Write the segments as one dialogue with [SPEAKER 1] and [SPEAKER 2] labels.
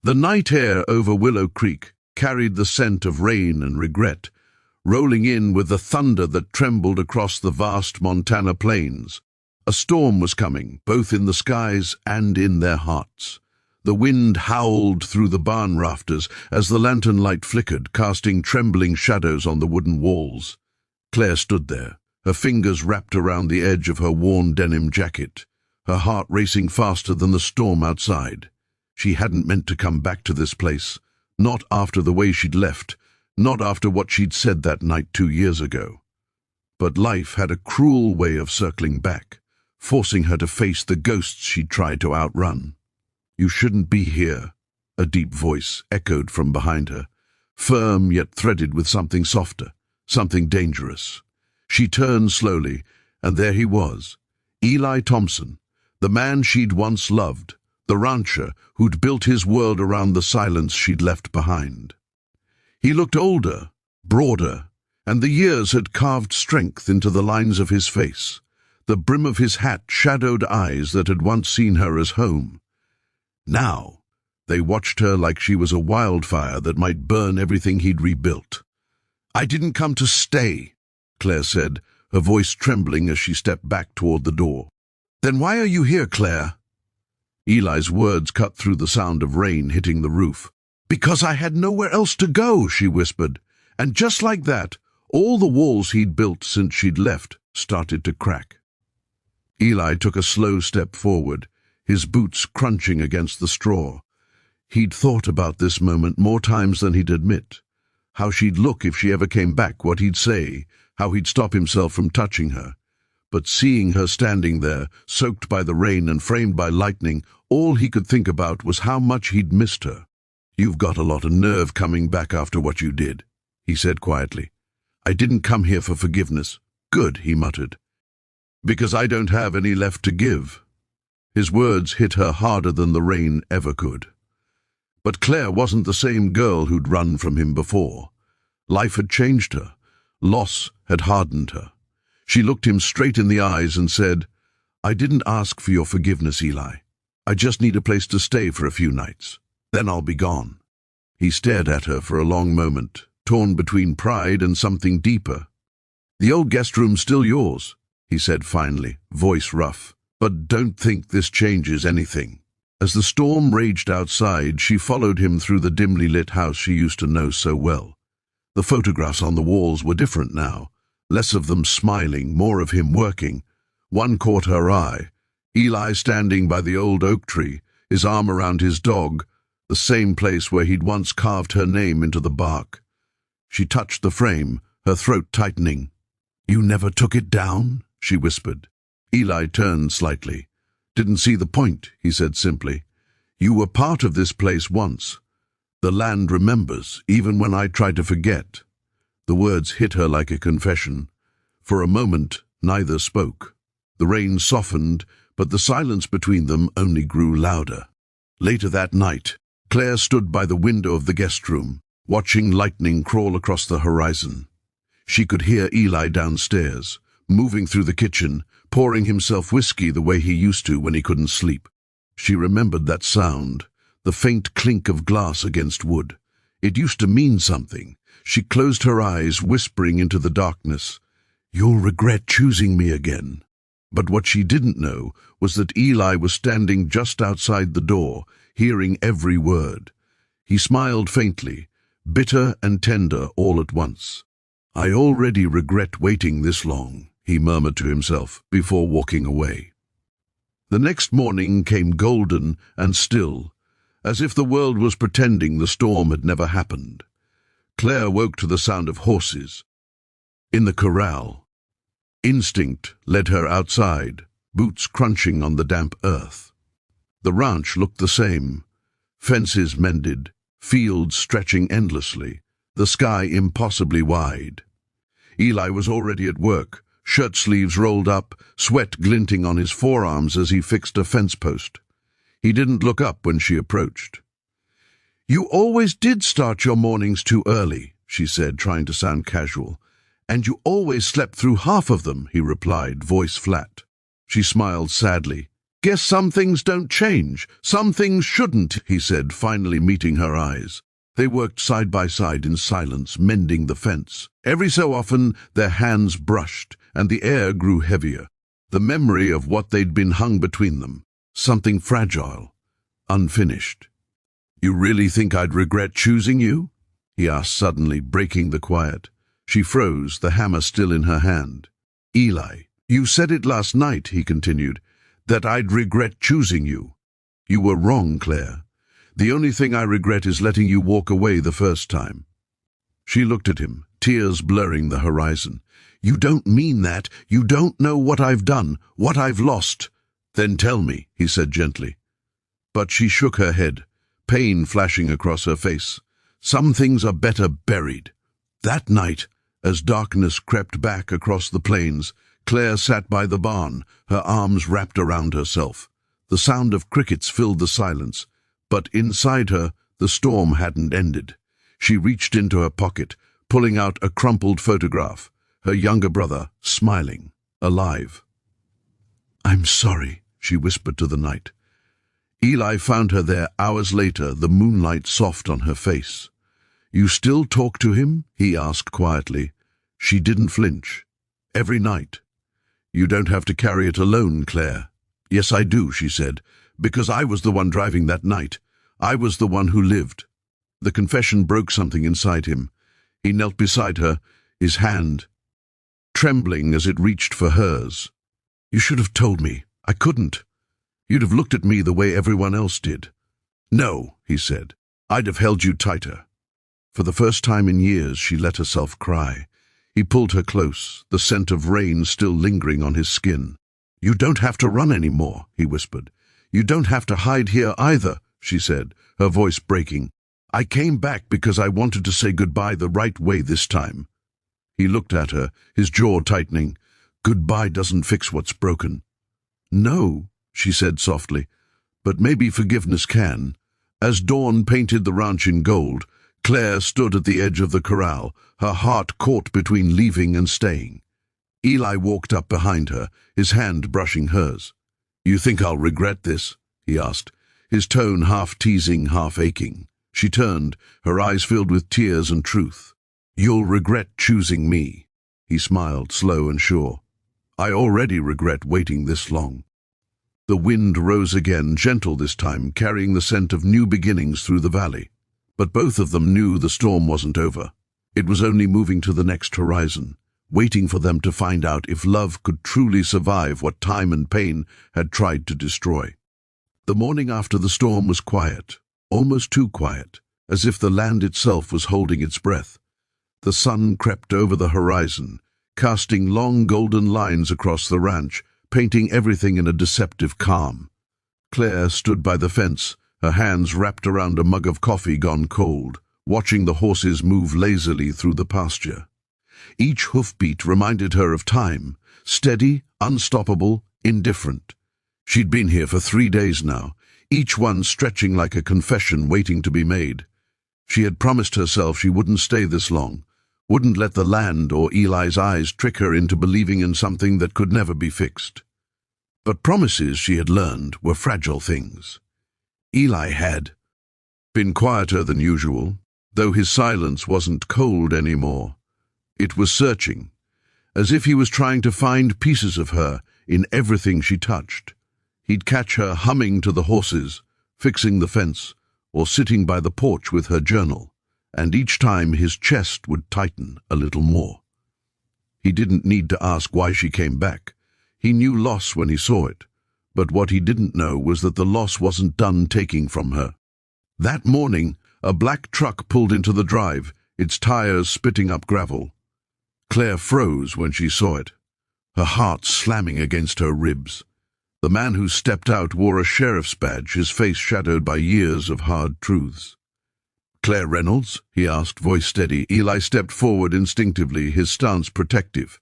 [SPEAKER 1] The night air over Willow Creek carried the scent of rain and regret, rolling in with the thunder that trembled across the vast Montana plains. A storm was coming, both in the skies and in their hearts. The wind howled through the barn rafters as the lantern light flickered, casting trembling shadows on the wooden walls. Claire stood there, her fingers wrapped around the edge of her worn denim jacket, her heart racing faster than the storm outside. She hadn't meant to come back to this place, not after the way she'd left, not after what she'd said that night 2 years ago. But life had a cruel way of circling back, forcing her to face the ghosts she'd tried to outrun. "You shouldn't be here," a deep voice echoed from behind her, firm yet threaded with something softer, something dangerous. She turned slowly, and there he was, Eli Thompson, the man she'd once loved, the rancher who'd built his world around the silence she'd left behind. He looked older, broader, and the years had carved strength into the lines of his face. The brim of his hat shadowed eyes that had once seen her as home. Now, they watched her like she was a wildfire that might burn everything he'd rebuilt. "I didn't come to stay," Claire said, her voice trembling as she stepped back toward the door. "Then why are you here, Claire?" Eli's words cut through the sound of rain hitting the roof. "Because I had nowhere else to go," she whispered, and just like that, all the walls he'd built since she'd left started to crack. Eli took a slow step forward, his boots crunching against the straw. He'd thought about this moment more times than he'd admit. How she'd look if she ever came back, what he'd say, how he'd stop himself from touching her. But seeing her standing there, soaked by the rain and framed by lightning, all he could think about was how much he'd missed her. "You've got a lot of nerve coming back after what you did," he said quietly. "I didn't come here for forgiveness." "Good," he muttered. "Because I don't have any left to give." His words hit her harder than the rain ever could. But Claire wasn't the same girl who'd run from him before. Life had changed her. Loss had hardened her. She looked him straight in the eyes and said, "I didn't ask for your forgiveness, Eli. I just need a place to stay for a few nights. Then I'll be gone." He stared at her for a long moment, torn between pride and something deeper. "The old guest room's still yours," he said finally, voice rough. "But don't think this changes anything." As the storm raged outside, she followed him through the dimly lit house she used to know so well. The photographs on the walls were different now, less of them smiling, more of him working. One caught her eye, Eli standing by the old oak tree, his arm around his dog, the same place where he'd once carved her name into the bark. She touched the frame, her throat tightening. "You never took it down?" she whispered. Eli turned slightly. "Didn't see the point," he said simply. "You were part of this place once. The land remembers, even when I try to forget." The words hit her like a confession. For a moment, neither spoke. The rain softened, but the silence between them only grew louder. Later that night, Claire stood by the window of the guest room, watching lightning crawl across the horizon. She could hear Eli downstairs, moving through the kitchen, pouring himself whiskey the way he used to when he couldn't sleep. She remembered that sound, the faint clink of glass against wood. It used to mean something. She closed her eyes, whispering into the darkness, "You'll regret choosing me again." But what she didn't know was that Eli was standing just outside the door, hearing every word. He smiled faintly, bitter and tender all at once. "I already regret waiting this long," he murmured to himself before walking away. The next morning came golden and still, as if the world was pretending the storm had never happened. Claire woke to the sound of horses. In the corral, instinct led her outside, boots crunching on the damp earth. The ranch looked the same, fences mended, fields stretching endlessly, the sky impossibly wide. Eli was already at work, shirt sleeves rolled up, sweat glinting on his forearms as he fixed a fence post. He didn't look up when she approached. "You always did start your mornings too early," she said, trying to sound casual. "And you always slept through half of them," he replied, voice flat. She smiled sadly. Guess some things don't change. Some things shouldn't, he said, finally meeting her eyes. They worked side by side in silence, mending the fence. Every so often their hands brushed, and the air grew heavier. The memory of what they'd been hung between them. Something fragile, unfinished. "You really think I'd regret choosing you?" he asked suddenly, breaking the quiet. She froze, the hammer still in her hand. "Eli, you said it last night," he continued, "that I'd regret choosing you. You were wrong, Claire. The only thing I regret is letting you walk away the first time." She looked at him, tears blurring the horizon. "You don't mean that. You don't know what I've done, what I've lost." "Then tell me," he said gently. But she shook her head, pain flashing across her face. "Some things are better buried." That night, as darkness crept back across the plains, Claire sat by the barn, her arms wrapped around herself. The sound of crickets filled the silence, but inside her, the storm hadn't ended. She reached into her pocket, pulling out a crumpled photograph, her younger brother, smiling, alive. "I'm sorry," she whispered to the night. Eli found her there hours later, the moonlight soft on her face. "You still talk to him?" he asked quietly. She didn't flinch. "Every night." "You don't have to carry it alone, Claire." "Yes, I do," she said, "because I was the one driving that night. I was the one who lived." The confession broke something inside him. He knelt beside her, his hand trembling as it reached for hers. "You should have told me. I couldn't. You'd have looked at me the way everyone else did." "No," he said. "I'd have held you tighter." For the first time in years, she let herself cry. He pulled her close, the scent of rain still lingering on his skin. "You don't have to run anymore," he whispered. "You don't have to hide here either," she said, her voice breaking. "I came back because I wanted to say goodbye the right way this time." He looked at her, his jaw tightening. "Goodbye doesn't fix what's broken." "No," she said softly, "but maybe forgiveness can." As dawn painted the ranch in gold, Claire stood at the edge of the corral, her heart caught between leaving and staying. Eli walked up behind her, his hand brushing hers. "You think I'll regret this?" he asked, his tone half teasing, half aching. She turned, her eyes filled with tears and truth. "You'll regret choosing me," he smiled, slow and sure. "I already regret waiting this long." The wind rose again, gentle this time, carrying the scent of new beginnings through the valley. But both of them knew the storm wasn't over. It was only moving to the next horizon, waiting for them to find out if love could truly survive what time and pain had tried to destroy. The morning after the storm was quiet, almost too quiet, as if the land itself was holding its breath. The sun crept over the horizon, casting long golden lines across the ranch, painting everything in a deceptive calm. Claire stood by the fence, her hands wrapped around a mug of coffee gone cold, watching the horses move lazily through the pasture. Each hoofbeat reminded her of time, steady, unstoppable, indifferent. She'd been here for 3 days now, each one stretching like a confession waiting to be made. She had promised herself she wouldn't stay this long, wouldn't let the land or Eli's eyes trick her into believing in something that could never be fixed. But promises, she had learned, were fragile things. Eli had been quieter than usual, though his silence wasn't cold anymore. It was searching, as if he was trying to find pieces of her in everything she touched. He'd catch her humming to the horses, fixing the fence, or sitting by the porch with her journal, and each time his chest would tighten a little more. He didn't need to ask why she came back. He knew loss when he saw it, but what he didn't know was that the loss wasn't done taking from her. That morning, a black truck pulled into the drive, its tires spitting up gravel. Claire froze when she saw it, her heart slamming against her ribs. The man who stepped out wore a sheriff's badge, his face shadowed by years of hard truths. "Claire Reynolds?" he asked, voice steady. Eli stepped forward instinctively, his stance protective.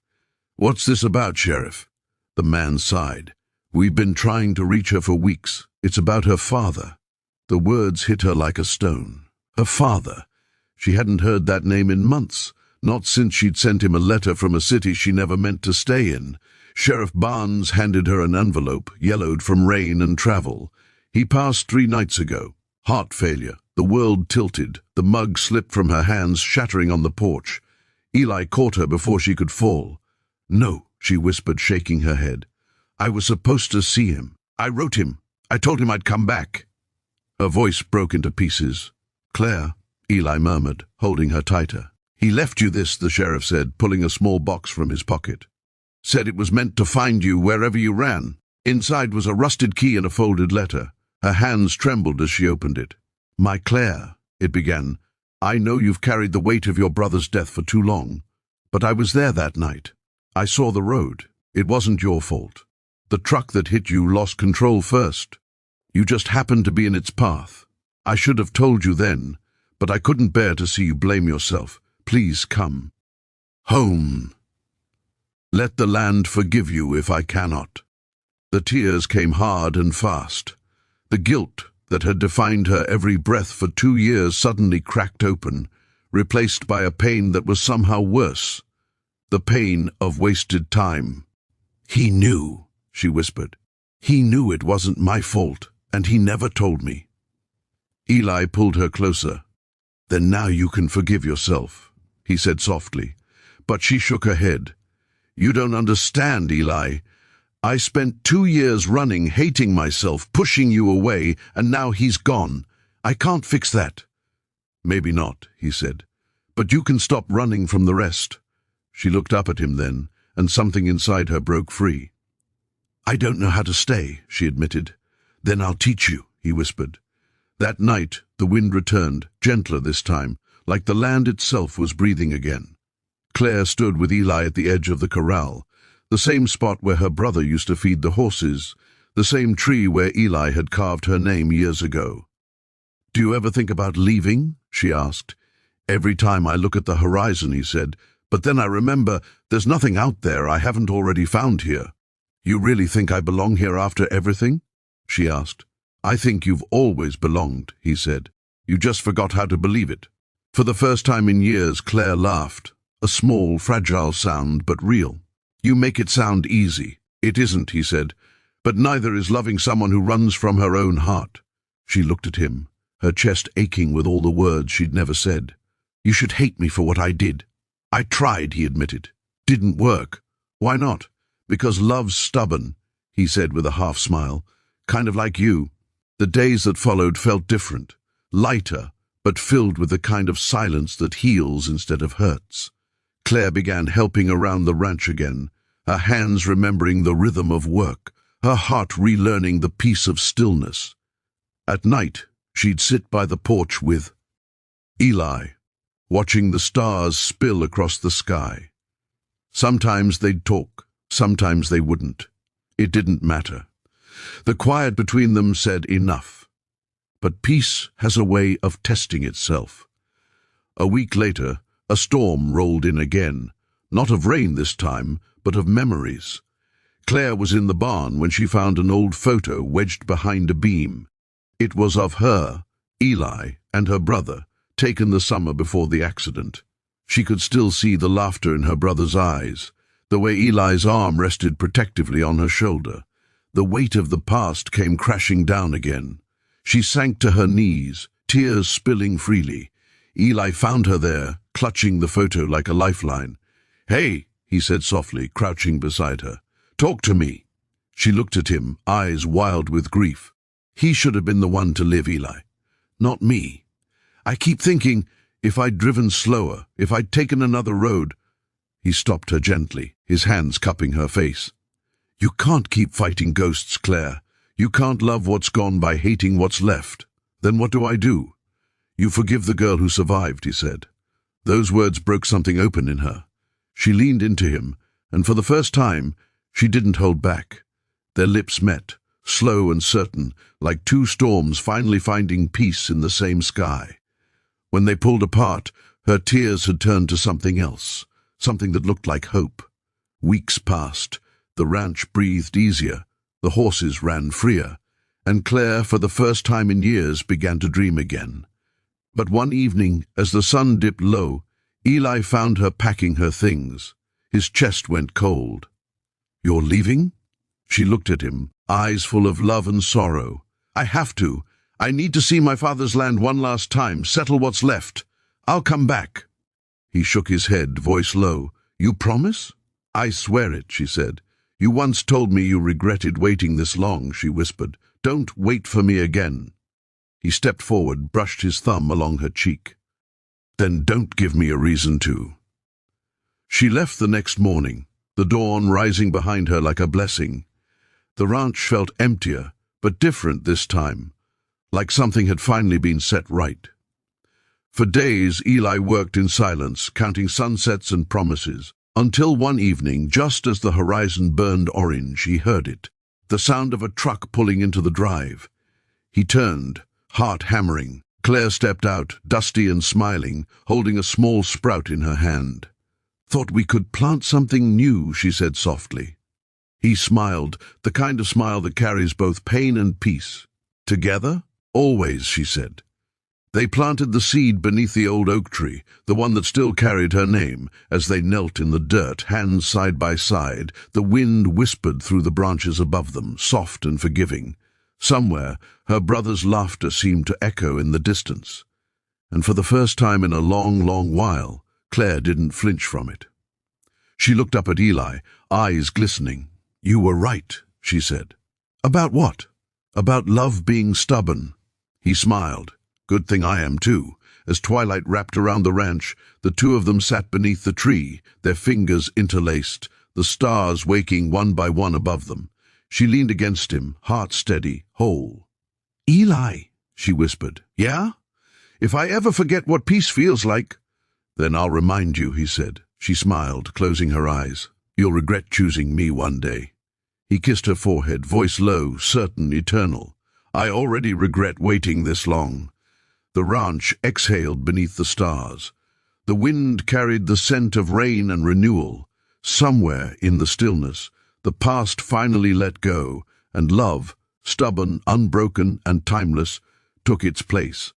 [SPEAKER 1] "What's this about, Sheriff?" The man sighed. "We've been trying to reach her for weeks. It's about her father." The words hit her like a stone. Her father. She hadn't heard that name in months, not since she'd sent him a letter from a city she never meant to stay in. Sheriff Barnes handed her an envelope, yellowed from rain and travel. He passed 3 nights ago. Heart failure. The world tilted. The mug slipped from her hands, shattering on the porch. Eli caught her before she could fall. "No," she whispered, shaking her head. "I was supposed to see him. I wrote him. I told him I'd come back." Her voice broke into pieces. "Claire," Eli murmured, holding her tighter. "He left you this," the sheriff said, pulling a small box from his pocket. "Said it was meant to find you wherever you ran." Inside was a rusted key and a folded letter. Her hands trembled as she opened it. "My Claire," it began, "I know you've carried the weight of your brother's death for too long, but I was there that night. I saw the road. It wasn't your fault. The truck that hit you lost control first. You just happened to be in its path. I should have told you then, but I couldn't bear to see you blame yourself. Please come home. Let the land forgive you if I cannot." The tears came hard and fast. The guilt that had defined her every breath for 2 years suddenly cracked open, replaced by a pain that was somehow worse. The pain of wasted time. "He knew," she whispered. "He knew it wasn't my fault, and he never told me." Eli pulled her closer. "Then now you can forgive yourself," he said softly, but she shook her head. "You don't understand, Eli. I spent 2 years running, hating myself, pushing you away, and now he's gone. I can't fix that." "Maybe not," he said, "but you can stop running from the rest." She looked up at him then, and something inside her broke free. "I don't know how to stay," she admitted. "Then I'll teach you," he whispered. That night, the wind returned, gentler this time, like the land itself was breathing again. Claire stood with Eli at the edge of the corral, the same spot where her brother used to feed the horses, the same tree where Eli had carved her name years ago. "Do you ever think about leaving?" she asked. "Every time I look at the horizon," he said, "but then I remember there's nothing out there I haven't already found here." "You really think I belong here after everything?" she asked. "I think you've always belonged," he said. "You just forgot how to believe it." For the first time in years, Claire laughed, a small, fragile sound, but real. "You make it sound easy." "It isn't," he said, "but neither is loving someone who runs from her own heart." She looked at him, her chest aching with all the words she'd never said. "You should hate me for what I did." "I tried," he admitted. "Didn't work." "Why not?" "Because love's stubborn," he said with a half-smile. "Kind of like you." The days that followed felt different, lighter, but filled with the kind of silence that heals instead of hurts. Claire began helping around the ranch again, her hands remembering the rhythm of work, her heart relearning the peace of stillness. At night, she'd sit by the porch with Eli, watching the stars spill across the sky. Sometimes they'd talk, sometimes they wouldn't. It didn't matter. The quiet between them said enough. But peace has a way of testing itself. A week later, a storm rolled in again, not of rain this time, but of memories. Claire was in the barn when she found an old photo wedged behind a beam. It was of her, Eli, and her brother, taken the summer before the accident. She could still see the laughter in her brother's eyes, the way Eli's arm rested protectively on her shoulder. The weight of the past came crashing down again. She sank to her knees, tears spilling freely. Eli found her there, clutching the photo like a lifeline. "Hey," he said softly, crouching beside her. "Talk to me." She looked at him, eyes wild with grief. "He should have been the one to live, Eli. Not me. I keep thinking, if I'd driven slower, if I'd taken another road." He stopped her gently, his hands cupping her face. "You can't keep fighting ghosts, Claire. You can't love what's gone by hating what's left. Then what do I do?" "You forgive the girl who survived," he said. Those words broke something open in her. She leaned into him, and for the first time, she didn't hold back. Their lips met, slow and certain, like 2 storms finally finding peace in the same sky. When they pulled apart, her tears had turned to something else, something that looked like hope. Weeks passed. The ranch breathed easier, the horses ran freer, and Claire, for the first time in years, began to dream again. But one evening, as the sun dipped low, Eli found her packing her things. His chest went cold. You're leaving? She looked at him, eyes full of love and sorrow. I have to. I need to see my father's land one last time, settle what's left. I'll come back. He shook his head, voice low. You promise? I swear it, she said. You once told me you regretted waiting this long, she whispered. Don't wait for me again. He stepped forward, brushed his thumb along her cheek. Then don't give me a reason to. She left the next morning, the dawn rising behind her like a blessing. The ranch felt emptier, but different this time, like something had finally been set right. For days, Eli worked in silence, counting sunsets and promises, until one evening, just as the horizon burned orange, he heard it, the sound of a truck pulling into the drive. He turned, heart hammering. Claire stepped out, dusty and smiling, holding a small sprout in her hand. Thought we could plant something new, she said softly. He smiled, the kind of smile that carries both pain and peace. Together? Always, she said. They planted the seed beneath the old oak tree, the one that still carried her name. As they knelt in the dirt, hands side by side, the wind whispered through the branches above them, soft and forgiving. Somewhere, her brother's laughter seemed to echo in the distance. And for the first time in a long, long while, Claire didn't flinch from it. She looked up at Eli, eyes glistening. You were right, she said. About what? About love being stubborn. He smiled. Good thing I am too. As twilight wrapped around the ranch, the two of them sat beneath the tree, their fingers interlaced, the stars waking one by one above them. She leaned against him, heart steady, whole. Eli, she whispered. Yeah? If I ever forget what peace feels like, then I'll remind you, he said. She smiled, closing her eyes. You'll regret choosing me one day. He kissed her forehead, voice low, certain, eternal. I already regret waiting this long. The ranch exhaled beneath the stars. The wind carried the scent of rain and renewal. Somewhere in the stillness, the past finally let go, and love, stubborn, unbroken, and timeless, took its place.